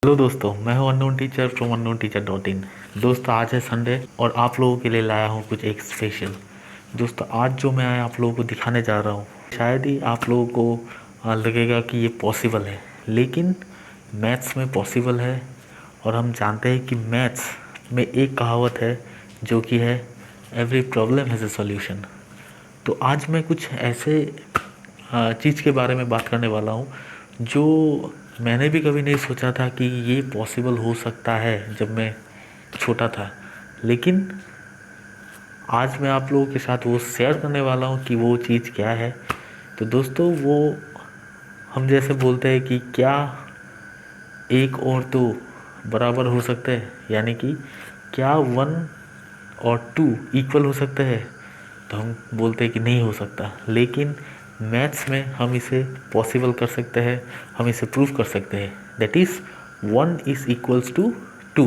Hello दोस्तों, मैं हूं unknown teacher from unknown teacher dot in. दोस्तों, आज है संडे और आप लोगों के लिए लाया हूं कुछ एक स्पेशल। दोस्तों, आज जो मैं आप लोगों को दिखाने जा रहा हूं, शायद ही आप लोगों को लगेगा कि ये पॉसिबल है, लेकिन मैथ्स में पॉसिबल है। और हम जानते हैं कि मैथ्स में एक कहावत है जो कि है every problem has a solution. तो आज मैं कुछ ऐसे चीज़ के बारे में बात करने वाला हूँ जो मैंने भी कभी नहीं सोचा था कि ये पॉसिबल हो सकता है जब मैं छोटा था। लेकिन आज मैं आप लोगों के साथ वो शेयर करने वाला हूँ कि वो चीज़ क्या है। तो दोस्तों, वो हम जैसे बोलते हैं कि क्या एक और दो बराबर हो सकते हैं, यानी कि क्या वन और टू इक्वल हो सकते हैं। तो हम बोलते हैं कि नहीं हो सकता, लेकिन मैथ्स में हम इसे पॉसिबल कर सकते हैं, हम इसे प्रूव कर सकते हैं। That is one is equals to two.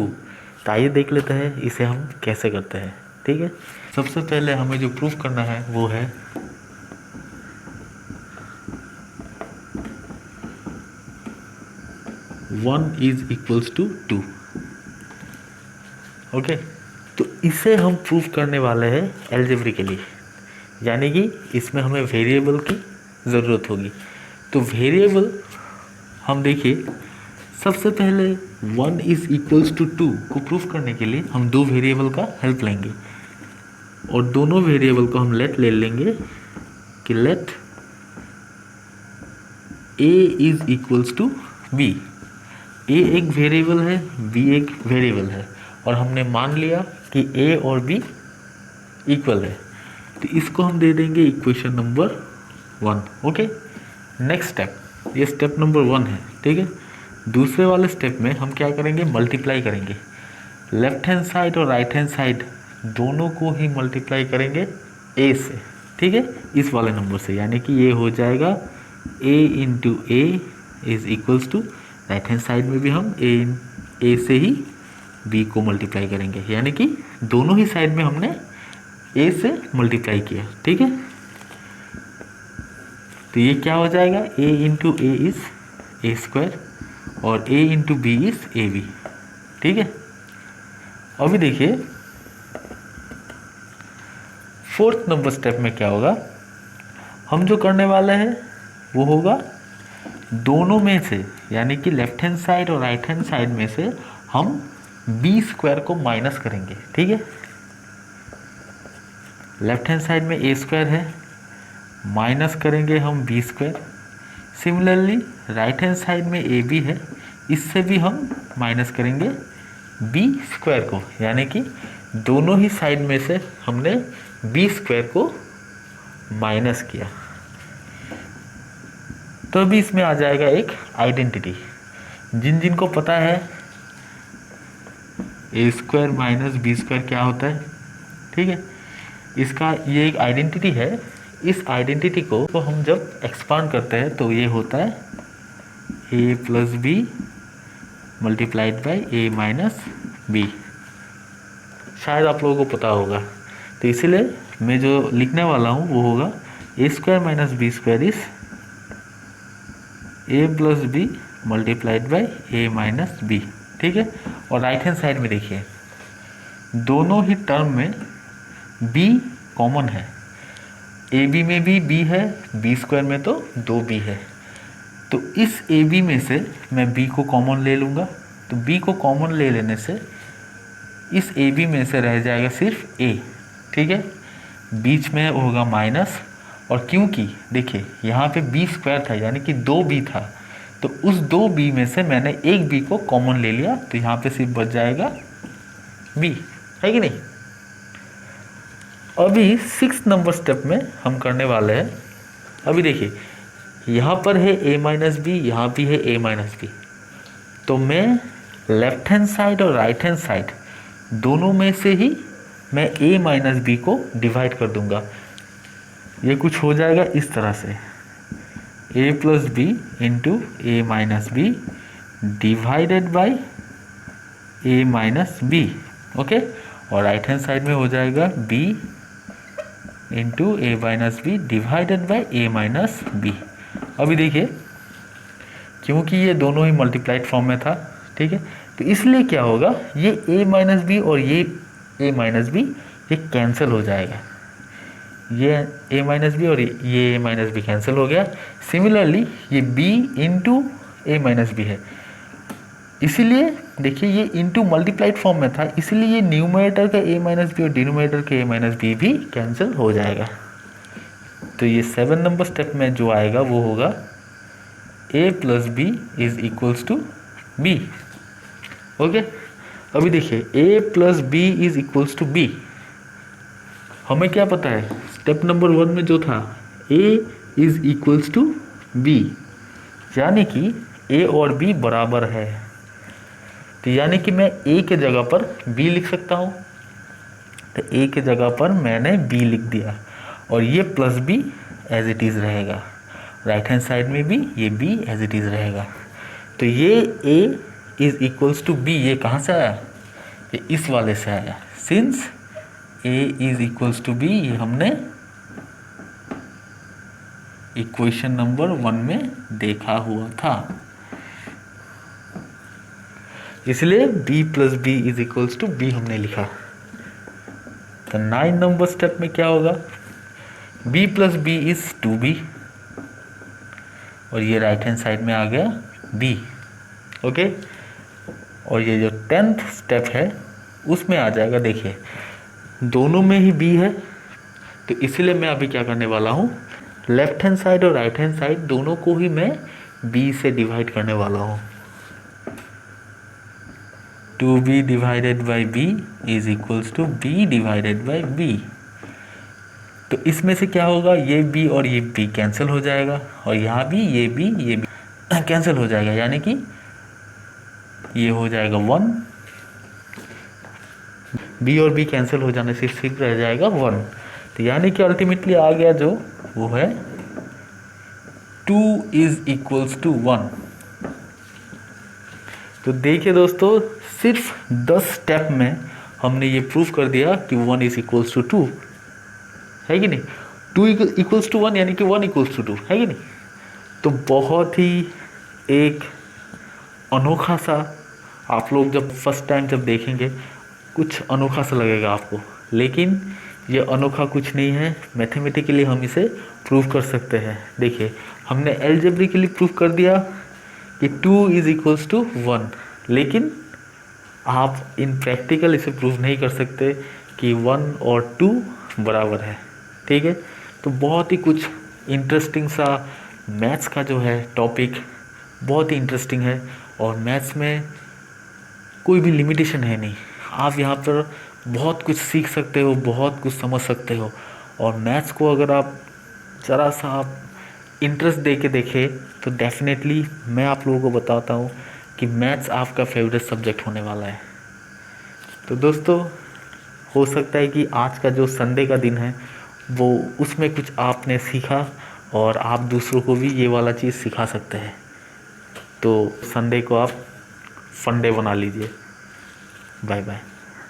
तो आइए देख लेते हैं इसे हम कैसे करते हैं। ठीक है, सबसे पहले हमें जो प्रूव करना है वो है one is equals to two. Okay, तो इसे हम प्रूव करने वाले हैं एल्जेब्रिकली, यानी कि इसमें हमें वेरिएबल की ज़रूरत होगी। तो वेरिएबल हम देखिए, सबसे पहले one is equals to two को प्रूव करने के लिए हम दो वेरिएबल का हेल्प लेंगे, और दोनों वेरिएबल को हम लेट ले लेंगे कि let a is equals to b. A एक वेरिएबल है, बी एक वेरिएबल है, और हमने मान लिया कि ए और बी इक्वल है। तो इसको हम दे देंगे equation number 1। Okay, next step, ये स्टेप नंबर 1 है। ठीक है, दूसरे वाले स्टेप में हम क्या करेंगे, मल्टीप्लाई करेंगे। लेफ्ट हैंड साइड और राइट हैंड साइड दोनों को ही मल्टीप्लाई करेंगे ए से। ठीक है, इस वाले नंबर से, यानी कि ये हो जाएगा a into a is equals to, right hand side में भी हम ए से ही बी को मल्टीप्लाई करेंगे, यानी कि दोनों ही साइड में हमने ए से मल्टीप्लाई किया। ठीक है, तो ये क्या हो जाएगा, a into a is a square और a into b is a b. ठीक है, अभी देखिए फोर्थ नंबर स्टेप में क्या होगा, हम जो करने वाले हैं वो होगा दोनों में से, यानी कि लेफ्ट हैंड साइड और राइट हैंड साइड में से हम बी स्क्वायर को माइनस करेंगे। ठीक है, लेफ्ट हैंड साइड में ए स्क्वायर है, माइनस करेंगे हम b square. Similarly right hand side में ए बी है, इससे भी हम माइनस करेंगे बी स्क्वायर को, यानी कि दोनों ही साइड में से हमने बी स्क्वायर को माइनस किया। तो अभी इसमें आ जाएगा एक आइडेंटिटी। जिन जिन को पता है ए स्क्वायर माइनस बी स्क्वायर क्या होता है, ठीक है, इसका ये एक आइडेंटिटी है। इस आइडेंटिटी को तो हम जब एक्सपांड करते हैं तो ये होता है a plus b multiplied by a minus b. शायद आप लोगों को पता होगा, तो इसीलिए मैं जो लिखने वाला हूँ वो होगा a square minus b square is a plus b multiplied by a minus b. ठीक है, और राइट हैंड साइड में देखिए दोनों ही टर्म में b कॉमन है, ए बी में भी b है, बी स्क्वायर में तो 2b है। तो इस ए बी में से मैं b को कॉमन ले लूँगा, तो b को कॉमन ले लेने से इस ए बी में से रह जाएगा सिर्फ a। ठीक है, बीच में होगा माइनस, और क्योंकि देखिए यहाँ पे बी स्क्वायर था यानी कि 2b था, तो उस 2b में से मैंने एक b को कॉमन ले लिया, तो यहाँ पे सिर्फ बच जाएगा b, है कि नहीं। अभी 6 नंबर स्टेप में हम करने वाले हैं। अभी देखिए यहाँ पर है a माइनस बी, यहाँ भी है a माइनस बी, तो मैं लेफ्ट हैंड साइड और राइट हैंड साइड दोनों में से ही मैं a माइनस बी को डिवाइड कर दूंगा। ये कुछ हो जाएगा इस तरह से, a plus b into a minus b divided by a minus b. Okay, और राइट हैंड साइड में हो जाएगा b into a minus b divided by a minus b. अभी देखिए क्योंकि ये दोनों ही मल्टीप्लाइड फॉर्म में था ठीक है। तो इसलिए क्या होगा, ये a माइनस बी और ये a माइनस बी ये कैंसिल हो जाएगा, ये a माइनस बी और ये a माइनस बी कैंसिल हो गया। सिमिलरली ये b into a minus b है, इसीलिए देखिए ये इंटू मल्टीप्लाइड फॉर्म में था, इसलिए ये न्यूमरेटर का a माइनस बी और डिनोमिनेटर का a माइनस बी भी कैंसिल हो जाएगा। तो ये 7 नंबर स्टेप में जो आएगा वो होगा a plus b is equals to b. Okay, अभी देखिए a plus b is equals to b, हमें क्या पता है स्टेप नंबर 1 में जो था a is equals to b, यानी कि a और b बराबर है। तो यानी कि मैं a के जगह पर b लिख सकता हूँ, तो a के जगह पर मैंने b लिख दिया और ये plus b as it is रहेगा, राइट हैंड साइड में भी ये b एज इट इज़ रहेगा। तो ये a is equals to b, ये कहाँ से आया, ये इस वाले से आया, since a is equals to b ये हमने इक्वेशन नंबर 1 में देखा हुआ था, इसलिए b plus b is equals to b हमने लिखा। तो 9 नंबर स्टेप में क्या होगा, b plus b is 2b और ये राइट हैंड साइड में आ गया b। ओके, और ये जो 10th स्टेप है उसमें आ जाएगा, देखिए दोनों में ही b है, तो इसलिए मैं अभी क्या करने वाला हूँ, लेफ्ट हैंड साइड और राइट हैंड साइड दोनों को ही मैं b से डिवाइड करने वाला हूँ। 2b divided by b is equals to b divided by b। तो इसमें से क्या होगा, ये b और ये b कैंसिल हो जाएगा और यहाँ भी ये b कैंसिल हो जाएगा, यानी कि ये हो जाएगा 1, b और b कैंसिल हो जाने से सिर्फ रह जाएगा 1। तो यानी कि अल्टीमेटली आ गया जो वो है 2 इज इक्वल्स टू 1। तो देखिए दोस्तों, सिर्फ 10 स्टेप में हमने ये प्रूफ कर दिया कि 1 इज इक्वल्स टू 2, है कि नहीं, 2 इक्वल्स टू 1 यानी कि 1 इक्वल्स टू 2, है कि नहीं। तो बहुत ही एक अनोखा सा, आप लोग जब फर्स्ट टाइम जब देखेंगे कुछ अनोखा सा लगेगा आपको, लेकिन ये अनोखा कुछ नहीं है, मैथमेटिकली हम इसे प्रूव कर सकते हैं। देखिए हमने एल्जेब्रिकली प्रूव कर दिया कि 2 इज इक्वल्स टू 1, लेकिन आप इन प्रैक्टिकल इसे प्रूव नहीं कर सकते कि 1 और 2 बराबर है, ठीक है। तो बहुत ही कुछ इंटरेस्टिंग सा मैथ्स का जो है टॉपिक बहुत ही इंटरेस्टिंग है, और मैथ्स में कोई भी लिमिटेशन है नहीं, आप यहाँ पर बहुत कुछ सीख सकते हो, बहुत कुछ समझ सकते हो। और मैथ्स को अगर आप ज़रा सा आप इंटरेस्ट दे के देखें तो डेफिनेटली मैं आप लोगों को बताता हूँ कि मैथ्स आपका फेवरेट सब्जेक्ट होने वाला है। तो दोस्तों, हो सकता है कि आज का जो संडे का दिन है वो उसमें कुछ आपने सीखा और आप दूसरों को भी ये वाला चीज़ सिखा सकते हैं। तो संडे को आप फन डे बना लीजिए। Bye bye.